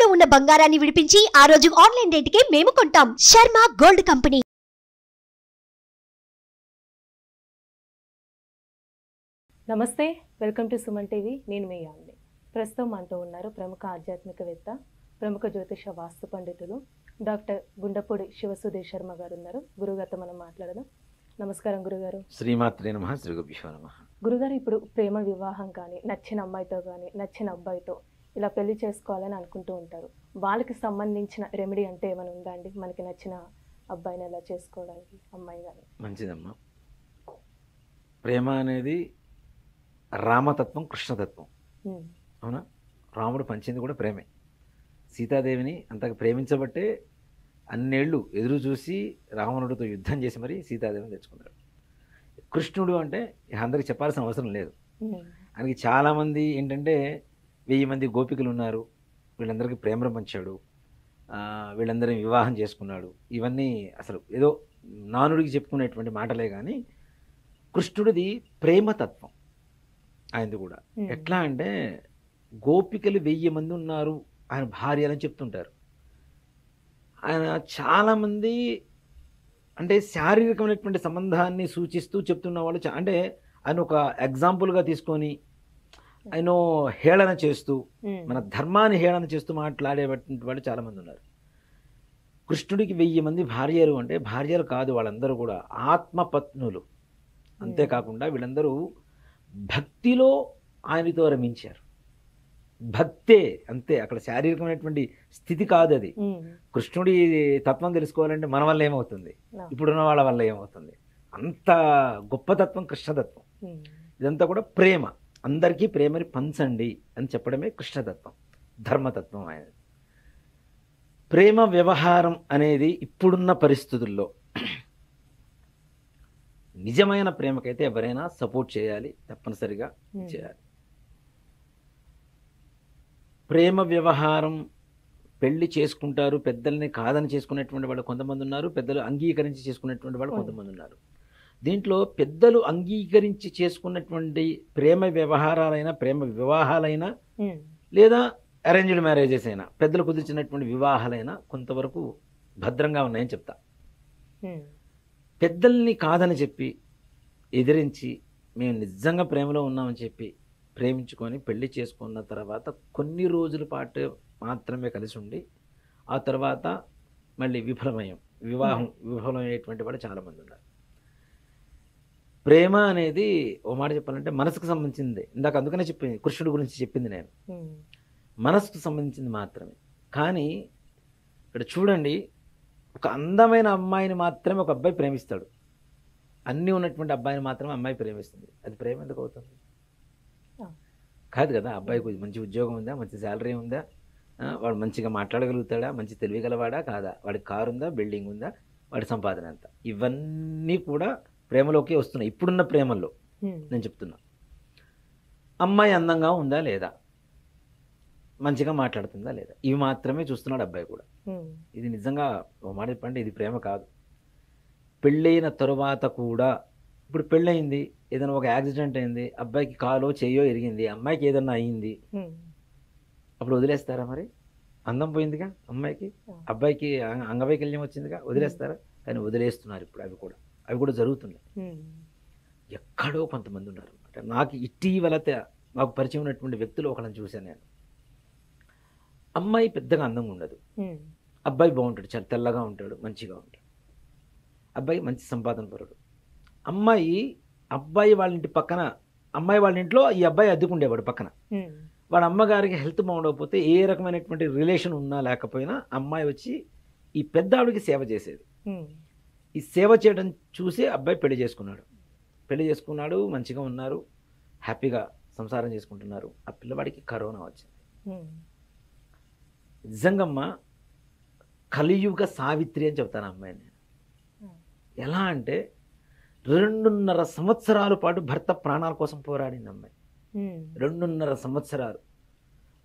తాకట్టులో ఉన్న బంగారాన్ని విడిపించి ఆ రోజు ఆన్లైన్ రేటుకే మేము కొంటాం. Sharma gold company. నమస్తే, వెల్కమ్ టు సుమన్ టీవీ. నేను మీ యామిని. ప్రస్తుతం మనతో ఉన్నారు ప్రముఖ ఆధ్యాత్మికవేత్త, ప్రముఖ జ్యోతిష వాస్తు పండితులు డాక్టర్ గుండపూడి శివసుధీర్ శర్మ గారు ఉన్నారు. గురుగారితో మనం మాట్లాడదాం. నమస్కారం గురుగారు. శ్రీమాత్రే నమః, శ్రీ గురుభ్యో నమః. గురుగారు, ఇప్పుడు ప్రేమ వివాహం కానీ, నచ్చిన అమ్మాయితో కానీ నచ్చిన అబ్బాయితో ఇలా పెళ్లి చేసుకోవాలని అనుకుంటూ ఉంటారు. వాళ్ళకి సంబంధించిన రెమెడీ అంటే ఏమైనా ఉందా అండి? మనకి నచ్చిన అబ్బాయిని ఎలా చేసుకోవడానికి, అమ్మాయి కానీ? మంచిదమ్మా. ప్రేమ అనేది రామతత్వం, కృష్ణతత్వం. అవునా? రాముడు పంచింది కూడా ప్రేమే. సీతాదేవిని అంతగా ప్రేమించబట్టే అన్నేళ్ళు ఎదురు చూసి రావణుడితో యుద్ధం చేసి మరి సీతాదేవిని తెచ్చుకున్నాడు. కృష్ణుడు అంటే అందరికి చెప్పాల్సిన అవసరం లేదు. ఆయనకి చాలామంది ఏంటంటే 1000 మంది గోపికలు ఉన్నారు, వీళ్ళందరికీ ప్రేమను పంచాడు, వీళ్ళందరినీ వివాహం చేసుకున్నాడు. ఇవన్నీ అసలు ఏదో నానుడికి చెప్పుకునేటువంటి మాటలే కానీ కృష్ణుడిది ప్రేమతత్వం. ఆయనది కూడా ఎట్లా అంటే గోపికలు 1000 మంది ఉన్నారు ఆయన భార్యలని చెప్తుంటారు. ఆయన చాలామంది అంటే శారీరకమైనటువంటి సంబంధాన్ని సూచిస్తూ చెప్తున్న వాళ్ళు అంటే ఆయన ఒక ఎగ్జాంపుల్గా తీసుకొని ఆయన హేళన చేస్తూ మన ధర్మాన్ని హేళన చేస్తూ మాట్లాడేటువంటి వాళ్ళు చాలామంది ఉన్నారు. కృష్ణుడికి 1000 మంది భార్యలు అంటే భార్యలు కాదు, వాళ్ళందరూ కూడా ఆత్మపత్నులు. అంతేకాకుండా వీళ్ళందరూ భక్తిలో ఆయనతో రమించారు. భక్తే అంతే, అక్కడ శారీరకమైనటువంటి స్థితి కాదు అది. కృష్ణుడి తత్వం తెలుసుకోవాలంటే మన వల్ల ఏమవుతుంది, ఇప్పుడున్న వాళ్ళ వల్ల ఏమవుతుంది? అంత గొప్ప తత్వం కృష్ణతత్వం. ఇదంతా కూడా ప్రేమ, అందరికీ ప్రేమని పంచండి అని చెప్పడమే కృష్ణతత్వం, ధర్మతత్వం ఆయన. ప్రేమ వ్యవహారం అనేది ఇప్పుడున్న పరిస్థితుల్లో నిజమైన ప్రేమకైతే ఎవరైనా సపోర్ట్ చేయాలి, తప్పనిసరిగా చేయాలి. ప్రేమ వ్యవహారం పెళ్లి చేసుకుంటారు, పెద్దల్ని కాదని చేసుకునేటువంటి వాళ్ళు కొంతమంది ఉన్నారు, పెద్దలు అంగీకరించి చేసుకునేటువంటి వాళ్ళు కొంతమంది ఉన్నారు. దీంట్లో పెద్దలు అంగీకరించి చేసుకున్నటువంటి ప్రేమ వ్యవహారాలైనా, ప్రేమ వివాహాలైనా, లేదా అరేంజ్డ్ మ్యారేజెస్ అయినా, పెద్దలు కుదిర్చినటువంటి వివాహాలైనా కొంతవరకు భద్రంగా ఉన్నాయని చెప్తా. పెద్దల్ని కాదని చెప్పి ఎదిరించి మేము నిజంగా ప్రేమలో ఉన్నామని చెప్పి ప్రేమించుకొని పెళ్లి చేసుకున్న తర్వాత కొన్ని రోజుల పాటు మాత్రమే కలిసి ఉండి ఆ తర్వాత మళ్ళీ వివాహం విఫలమయ్యేటువంటి వాళ్ళు చాలామంది ఉన్నారు. ప్రేమ అనేది ఓ మాట చెప్పాలంటే మనసుకు సంబంధించింది. ఇందాక అందుకనే చెప్పింది, కృష్ణుడి గురించి చెప్పింది నేను, మనసుకు సంబంధించింది మాత్రమే. కానీ ఇక్కడ చూడండి, ఒక అందమైన అమ్మాయిని మాత్రమే ఒక అబ్బాయి ప్రేమిస్తాడు, అన్నీ ఉన్నటువంటి అబ్బాయిని మాత్రమే అమ్మాయి ప్రేమిస్తుంది. అది ప్రేమ ఎందుకు అవుతుంది? కాదు కదా. అబ్బాయికి మంచి ఉద్యోగం ఉందా, మంచి శాలరీ ఉందా, వాడు మంచిగా మాట్లాడగలుగుతాడా, మంచి తెలివిగలవాడా కాదా, వాడికి కారు ఉందా, బిల్డింగ్ ఉందా, వాడి సంపాదన ఎంత, ఇవన్నీ కూడా ప్రేమలోకి వస్తున్నాయి. ఇప్పుడున్న ప్రేమల్లో నేను చెప్తున్నా. అమ్మాయి అందంగా ఉందా లేదా, మంచిగా మాట్లాడుతుందా లేదా, ఇవి మాత్రమే చూస్తున్నాడు అబ్బాయి కూడా. ఇది నిజంగా ఓ మాట చెప్పండి, ఇది ప్రేమ కాదు. పెళ్ళైన తరువాత కూడా, ఇప్పుడు పెళ్ళయింది, ఏదైనా ఒక యాక్సిడెంట్ అయింది, అబ్బాయికి కాలో చెయ్యో ఇరిగింది, అమ్మాయికి ఏదన్నా అయ్యింది, అప్పుడు వదిలేస్తారా? మరి అందం పోయిందిగా అమ్మాయికి, అబ్బాయికి అంగవైకల్యం వచ్చిందిగా, వదిలేస్తారా? కానీ వదిలేస్తున్నారు ఇప్పుడు. అవి కూడా జరుగుతున్నాయి. ఎక్కడో కొంతమంది ఉన్నారు అనమాట. నాకు ఇటీవల నాకు పరిచయం ఉన్నటువంటి వ్యక్తులు ఒకళ్ళని చూశాను నేను. అమ్మాయి పెద్దగా అందంగా ఉండదు, అబ్బాయి బాగుంటాడు, చాలా తెల్లగా ఉంటాడు, మంచిగా ఉంటాడు, అబ్బాయి మంచి సంపాదన పరుడు. అబ్బాయి వాళ్ళ ఇంటి పక్కన, అమ్మాయి వాళ్ళ ఇంట్లో ఈ అబ్బాయి అద్దెకుండేవాడు పక్కన. వాళ్ళ అమ్మగారికి హెల్త్ బాగుండకపోతే, ఏ రకమైనటువంటి రిలేషన్ ఉన్నా లేకపోయినా అమ్మాయి వచ్చి ఈ పెద్ద ఆవిడకి సేవ చేసేది. ఈ సేవ చేయడం చూసి అబ్బాయి పెళ్లి చేసుకున్నాడు, మంచిగా ఉన్నారు, హ్యాపీగా సంసారం చేసుకుంటున్నారు. ఆ పిల్లవాడికి కరోనా వచ్చింది. నిజంగమ్మా కలియుగ సావిత్రి అని చెప్తాను అమ్మాయిని. ఎలా అంటే 2.5 సంవత్సరాల పాటు భర్త ప్రాణాల కోసం పోరాడింది అమ్మాయి. 2.5 సంవత్సరాలు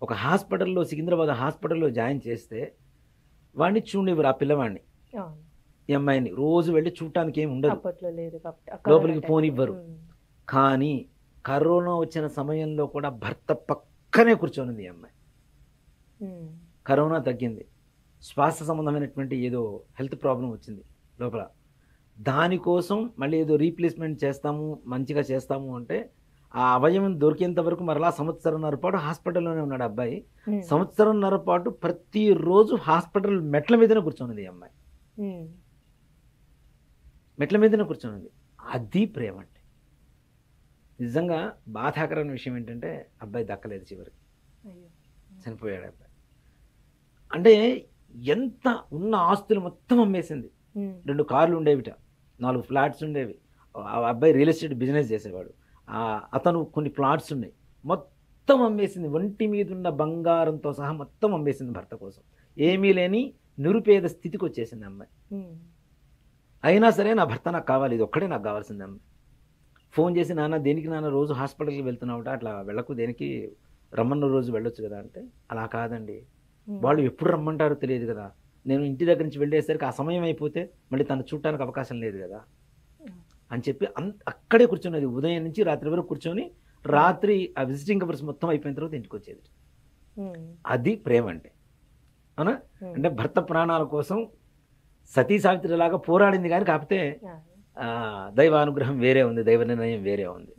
ఒక హాస్పిటల్లో, సికింద్రాబాద్ హాస్పిటల్లో జాయిన్ చేస్తే వాడిని చూడనివ్వరు, ఆ పిల్లవాడిని. ఈ అమ్మాయిని రోజు వెళ్ళి చూడటానికి ఏమి ఉండదు, లోపలికి పోనివ్వరు. కానీ కరోనా వచ్చిన సమయంలో కూడా భర్త పక్కనే కూర్చొనింది ఈ అమ్మాయి. కరోనా తగ్గింది, శ్వాస సంబంధమైనటువంటి ఏదో హెల్త్ ప్రాబ్లం వచ్చింది లోపల, దానికోసం మళ్ళీ ఏదో రీప్లేస్మెంట్ చేస్తాము మంచిగా చేస్తాము అంటే ఆ అవయవం దొరికేంత వరకు మరలా సంవత్సరంన్నర పాటు హాస్పిటల్లోనే ఉన్నాడు అబ్బాయి. సంవత్సరంన్నర పాటు ప్రతిరోజు హాస్పిటల్ మెట్ల మీదనే కూర్చోనుంది ఈ అమ్మాయి, మెట్ల మీదనే కూర్చోనుంది. అది ప్రేమ అంటే. నిజంగా బాధాకరమైన విషయం ఏంటంటే అబ్బాయి దక్కలేదు, చివరికి చనిపోయాడు అబ్బాయి. అంటే ఎంత ఉన్న ఆస్తులు మొత్తం అమ్మేసింది. 2 కార్లు ఉండేవిట, 4 ఫ్లాట్స్ ఉండేవి. ఆ అబ్బాయి రియల్ ఎస్టేట్ బిజినెస్ చేసేవాడు, అతను కొన్ని ప్లాట్స్ ఉన్నాయి, మొత్తం అమ్మేసింది. ఒంటి మీద ఉన్న బంగారంతో సహా మొత్తం అమ్మేసింది భర్త కోసం. ఏమీ లేని నిరుపేద స్థితికి వచ్చేసింది అమ్మాయి. అయినా సరే నా భర్త నాకు కావాలి, ఇది ఒక్కడే నాకు కావాల్సింది అమ్మాయి. ఫోన్ చేసి, నాన్న దేనికి నాన్న రోజు హాస్పిటల్కి వెళ్తున్నావుట, అట్లా వెళ్ళకు, దేనికి రమ్మన్న రోజు వెళ్ళొచ్చు కదా అంటే, అలా కాదండి, వాళ్ళు ఎప్పుడు రమ్మంటారో తెలియదు కదా, నేను ఇంటి దగ్గర నుంచి వెళ్ళేసరికి ఆ సమయం అయిపోతే మళ్ళీ తను చూడటానికి అవకాశం లేదు కదా అని చెప్పి అక్కడే కూర్చున్నది. ఉదయం నుంచి రాత్రి వరకు కూర్చొని, రాత్రి ఆ విజిటింగ్ అవర్స్ మొత్తం అయిపోయిన తర్వాత ఇంటికి వచ్చేది. అది ప్రేమ అంటే. అవునా? అంటే భర్త ప్రాణాల కోసం సతీ సావిత్రి లాగా పోరాడింది, కానీ కాకపోతే దైవానుగ్రహం వేరే ఉంది, దైవ నిర్ణయం వేరే ఉంది.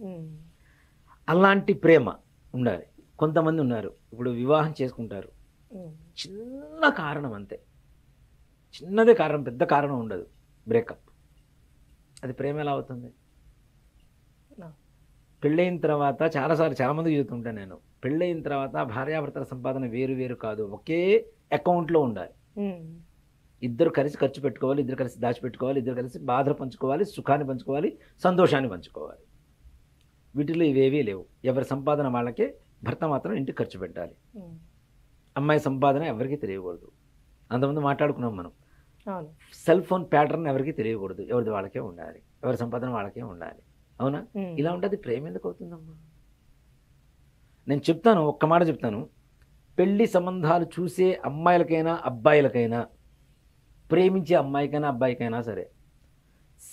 అలాంటి ప్రేమ ఉండాలి. కొంతమంది ఉన్నారు, ఇప్పుడు వివాహం చేసుకుంటారు, చిన్న కారణం అంతే, చిన్నదే కారణం, పెద్ద కారణం ఉండదు, బ్రేకప్. అది ప్రేమ ఎలా అవుతుంది? పెళ్ళైన తర్వాత చాలామంది చెబుతుంటాను నేను, పెళ్ళైన తర్వాత భార్యాభర్తల సంపాదన వేరు వేరు కాదు, ఒకే అకౌంట్లో ఉండాలి. ఇద్దరు కలిసి ఖర్చు పెట్టుకోవాలి, ఇద్దరు కలిసి దాచిపెట్టుకోవాలి, ఇద్దరు కలిసి బాధలు పంచుకోవాలి, సుఖాన్ని పంచుకోవాలి, సంతోషాన్ని పంచుకోవాలి. వీటిలో ఇవేవీ లేవు. ఎవరి సంపాదన వాళ్ళకే, భర్త మాత్రం ఇంటికి ఖర్చు పెట్టాలి. అమ్మాయి సంపాదన ఎవరికి తెలియకూడదు. అంతకుముందు మాట్లాడుకున్నాం మనం, సెల్ ఫోన్ ప్యాటర్న్ ఎవరికి తెలియకూడదు, ఎవరిది వాళ్ళకే ఉండాలి, ఎవరి సంపాదన వాళ్ళకే ఉండాలి. అవునా? ఇలా ఉంటుంది. ప్రేమ ఎందుకు అవుతుందమ్మా? నేను చెప్తాను, ఒక్క మాట చెప్తాను. పెళ్లి సంబంధాలు చూసే అమ్మాయిలకైనా అబ్బాయిలకైనా, ప్రేమించే అమ్మాయికైనా అబ్బాయికైనా సరే,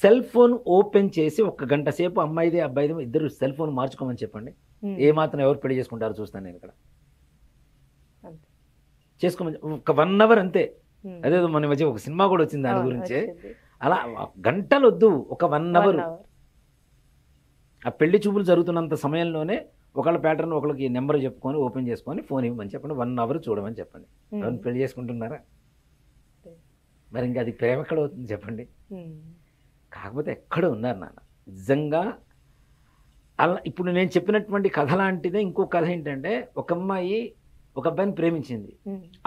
సెల్ ఫోన్ ఓపెన్ చేసి 1 గంట సేపు అమ్మాయిదే అబ్బాయిదే ఇద్దరు సెల్ ఫోన్ మార్చుకోమని చెప్పండి, ఏమాత్రం ఎవరు పెళ్లి చేసుకుంటారో చూస్తాను నేను ఇక్కడ. చేసుకోమని ఒక 1 అవర్ అంతే. అదేదో మన మధ్య ఒక సినిమా కూడా వచ్చింది దాని గురించే. అలా గంటలు వద్దు, ఒక 1 అవర్. ఆ పెళ్లి చూపులు జరుగుతున్నంత సమయంలోనే ఒకళ్ళ ప్యాటర్న్ ఒకళ్ళకి నెంబర్ చెప్పుకొని ఓపెన్ చేసుకొని ఫోన్ ఇవ్వమని చెప్పండి, 1 అవర్ చూడమని చెప్పండి. ఎవరిని పెళ్లి చేసుకుంటున్నారా? మరి ఇంకా అది ప్రేమ ఎక్కడ అవుతుంది చెప్పండి? కాకపోతే ఎక్కడ ఉన్నారు నాన్న నిజంగా. అలా ఇప్పుడు నేను చెప్పినటువంటి కథ లాంటిదే ఇంకో కథ ఏంటంటే, ఒక అమ్మాయి ఒక అబ్బాయిని ప్రేమించింది.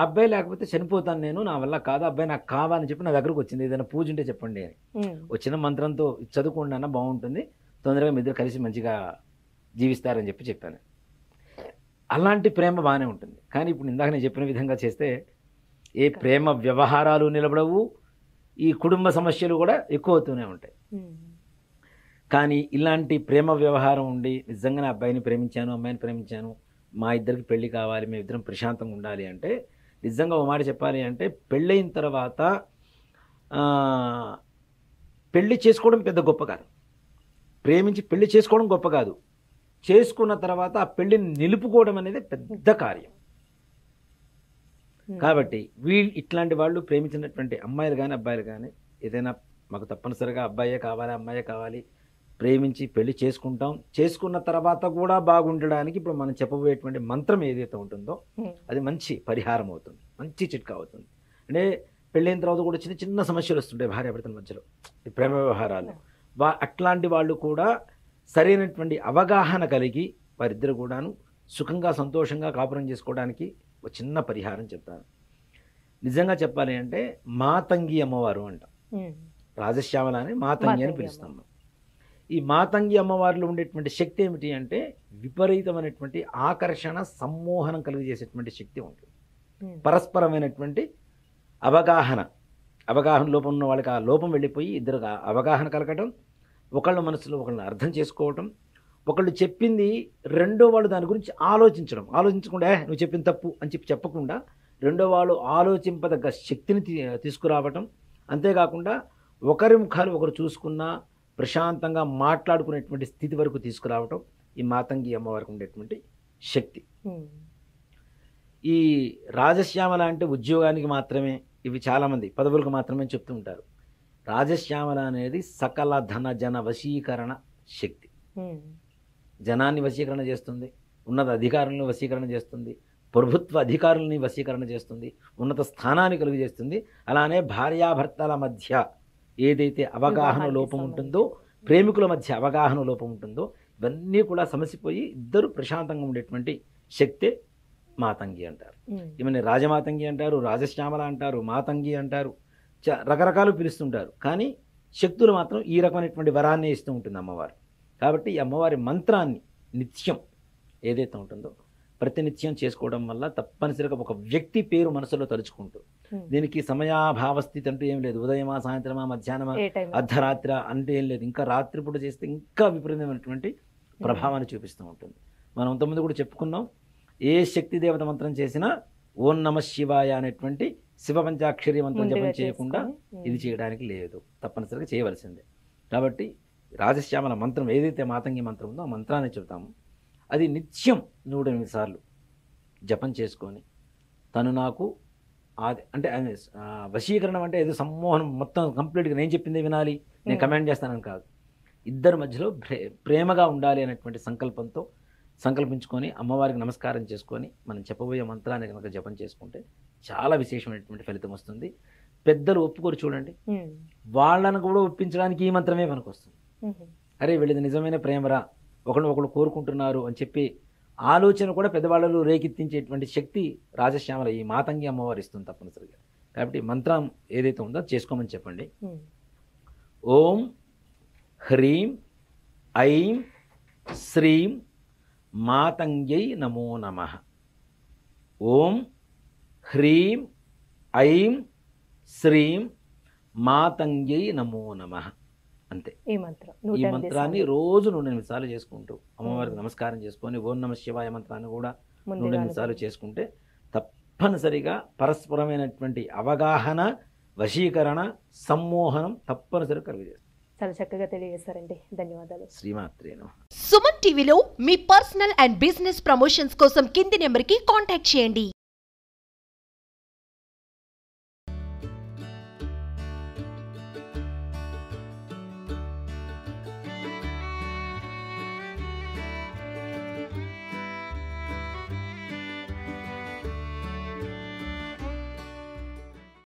అబ్బాయి లేకపోతే చనిపోతాను నేను, నా వల్ల కాదు, అబ్బాయి నాకు కావాలని చెప్పి నా దగ్గరకు వచ్చింది. ఏదైనా పూజ ఉంటే చెప్పండి అని. వచ్చిన మంత్రంతో చదువుకోండి అన్న బాగుంటుంది, తొందరగా మీ ఇద్దరు కలిసి మంచిగా జీవిస్తారని చెప్పాను. అలాంటి ప్రేమ బాగానే ఉంటుంది. కానీ ఇప్పుడు ఇందాక నేను చెప్పిన విధంగా చేస్తే ఏ ప్రేమ వ్యవహారాలు నిలబడవు, ఈ కుటుంబ సమస్యలు కూడా ఎక్కువ అవుతూనే ఉంటాయి. కానీ ఇలాంటి ప్రేమ వ్యవహారం ఉండి నిజంగానే అబ్బాయిని ప్రేమించాను, అమ్మాయిని ప్రేమించాను, మా ఇద్దరికి పెళ్లి కావాలి, మేము ఇద్దరం ప్రశాంతంగా ఉండాలి అంటే, నిజంగా ఒక మాట చెప్పాలి అంటే, పెళ్ళైన తర్వాత పెళ్లి చేసుకోవడం పెద్ద గొప్ప కాదు, ప్రేమించి పెళ్లి చేసుకోవడం గొప్ప కాదు, చేసుకున్న తర్వాత ఆ పెళ్లిని నిలుపుకోవడం అనేది పెద్ద కార్యం. కాబట్టి ఇట్లాంటి వాళ్ళు ప్రేమించినటువంటి అమ్మాయిలు కానీ అబ్బాయిలు కానీ, ఏదైనా మాకు తప్పనిసరిగా అబ్బాయే కావాలి, అమ్మాయే కావాలి, ప్రేమించి పెళ్లి చేసుకుంటాం, చేసుకున్న తర్వాత కూడా బాగుండడానికి ఇప్పుడు మనం చెప్పబోయేటువంటి మంత్రం ఏదైతే ఉంటుందో అది మంచి పరిహారం అవుతుంది, మంచి చిట్కా అవుతుంది. అంటే పెళ్ళైన తర్వాత కూడా చిన్న చిన్న సమస్యలు వస్తుంటాయి భార్యాభర్తల మధ్యలో, ఈ ప్రేమ వ్యవహారాలు. అట్లాంటి వాళ్ళు కూడా సరైనటువంటి అవగాహన కలిగి వారిద్దరు కూడాను సుఖంగా సంతోషంగా కాపురం చేసుకోవడానికి ఒక చిన్న పరిహారం చెప్తాను. నిజంగా చెప్పాలి అంటే మాతంగి అమ్మవారు అంటాం, రాజశ్యామల అని మాతంగి అని పిలుస్తాం. ఈ మాతంగి అమ్మవారిలో ఉండేటువంటి శక్తి ఏమిటి అంటే, విపరీతమైనటువంటి ఆకర్షణ సమ్మోహనం కలిగజేసేటువంటి శక్తి ఉంటుంది. పరస్పరమైనటువంటి అవగాహన లోపం ఉన్న వాళ్ళకి ఆ లోపం వెళ్ళిపోయి ఇద్దరు అవగాహన కలగటం, ఒకళ్ళ మనసులో ఒకళ్ళని అర్థం చేసుకోవటం, ఒకళ్ళు చెప్పింది రెండో వాళ్ళు దాని గురించి ఆలోచించకుండా నువ్వు చెప్పింది తప్పు అని చెప్పకుండా రెండో వాళ్ళు ఆలోచింపదగ్గ శక్తిని తీసుకురావటం. అంతేకాకుండా ఒకరి ముఖాలు ఒకరు చూసుకున్నా ప్రశాంతంగా మాట్లాడుకునేటువంటి స్థితి వరకు తీసుకురావటం ఈ మాతంగి అమ్మవారికి ఉండేటువంటి శక్తి. ఈ రాజశ్యామల అంటే ఉద్యోగానికి మాత్రమే, ఇవి చాలామంది పదవులకు మాత్రమే చెప్తూ ఉంటారు. రాజశ్యామల అనేది సకల ధన జన వశీకరణ శక్తి. జనాన్ని వశీకరణ చేస్తుంది, ఉన్నత అధికారులను వశీకరణ చేస్తుంది, ప్రభుత్వ అధికారులని వశీకరణ చేస్తుంది, ఉన్నత స్థానాన్ని కలుగు చేస్తుంది. అలానే భార్యాభర్తల మధ్య ఏదైతే అవగాహన లోపం ఉంటుందో, ప్రేమికుల మధ్య అవగాహన లోపం ఉంటుందో, ఇవన్నీ కూడా సమసిపోయి ఇద్దరు ప్రశాంతంగా ఉండేటువంటి శక్తే మాతంగి అంటారు. ఈమెని రాజమాతంగి అంటారు, రాజశ్యామల అంటారు, మాతంగి అంటారు, రకరకాలు పిలుస్తుంటారు. కానీ శక్తులు మాత్రం ఈ రకమైనటువంటి వరాన్ని ఇస్తూ ఉంటుంది అమ్మవారు. కాబట్టి ఈ అమ్మవారి మంత్రాన్ని నిత్యం ఏదైతే ఉంటుందో ప్రతినిత్యం చేసుకోవడం వల్ల తప్పనిసరిగా ఒక వ్యక్తి పేరు మనసులో తలుచుకుంటూ, దీనికి సమయాభావస్థితి అంటూ ఏం లేదు, ఉదయమా సాయంత్రమా మధ్యాహ్నమా అర్ధరాత్రి అంటే ఏం లేదు, ఇంకా రాత్రిపూట చేస్తే ఇంకా విపరీతమైనటువంటి ప్రభావాన్ని చూపిస్తూ ఉంటుంది. మనం ఇంతకుముందు కూడా చెప్పుకున్నాం, ఏ శక్తి దేవత మంత్రం చేసినా ఓం నమ శివాయ అనేటువంటి శివ పంచాక్షరి మంత్రం జపం చేయకుండా ఇది చేయడానికి లేదు, తప్పనిసరిగా చేయవలసిందే. కాబట్టి రాజశ్యామల మంత్రం ఏదైతే మాతంగి మంత్రం ఉందో ఆ మంత్రాన్ని చెబుతాము. అది నిత్యం 108 సార్లు జపం చేసుకొని తను నాకు అంటే వశీకరణం అంటే ఏదో సమ్మోహనం మొత్తం కంప్లీట్గా నేను చెప్పిందే వినాలి, నేను కమాండ్ చేస్తానని కాదు. ఇద్దరి మధ్యలో ప్రేమగా ఉండాలి అనేటువంటి సంకల్పంతో సంకల్పించుకొని అమ్మవారికి నమస్కారం చేసుకొని మనం చెప్పబోయే మంత్రాన్ని కనుక జపం చేసుకుంటే చాలా విశేషమైనటువంటి ఫలితం వస్తుంది. పెద్దలు ఒప్పుకోరు చూడండి, వాళ్ళను కూడా ఒప్పించడానికి ఈ మంత్రమే మనకు వస్తుంది. అరే వీళ్ళది నిజమైన ప్రేమరా, ఒకళ్ళు కోరుకుంటున్నారు అని చెప్పి ఆలోచన కూడా పెద్దవాళ్ళలో రేకెత్తించేటువంటి శక్తి రాజశ్యామల ఈ మాతంగి అమ్మవారు ఇస్తుంది తప్పనిసరిగా. కాబట్టి మంత్రం ఏదైతే ఉందో చేసుకోమని చెప్పండి. ఓం హ్రీం ఐం శ్రీం మాతంగ్యై నమో నమః. ఓం హ్రీం ఐం శ్రీం మాతంగ్యై నమో నమః. అంతే. ఈ మంత్రాన్ని రోజు 108 సార్లు చేసుకుంటూ అమ్మవారికి నమస్కారం చేసుకొని ఓం నమ శివాయ మంత్రాన్ని కూడా 108 సార్లు చేసుకుంటే తప్పనిసరిగా పరస్పరమైనటువంటి అవగాహన, వశీకరణ, సమ్మోహనం తప్పనిసరిగా కలుగజేస్తుంది. చాలా చక్కగా తెలియజేస్తారండి, ధన్యవాదాలు. శ్రీమాత్రేను. సుమన్ టీవీలో మీ పర్సనల్ అండ్ బిజినెస్ ప్రమోషన్స్ కోసం కింది నెంబర్కి కాంటాక్ట్ చేయండి.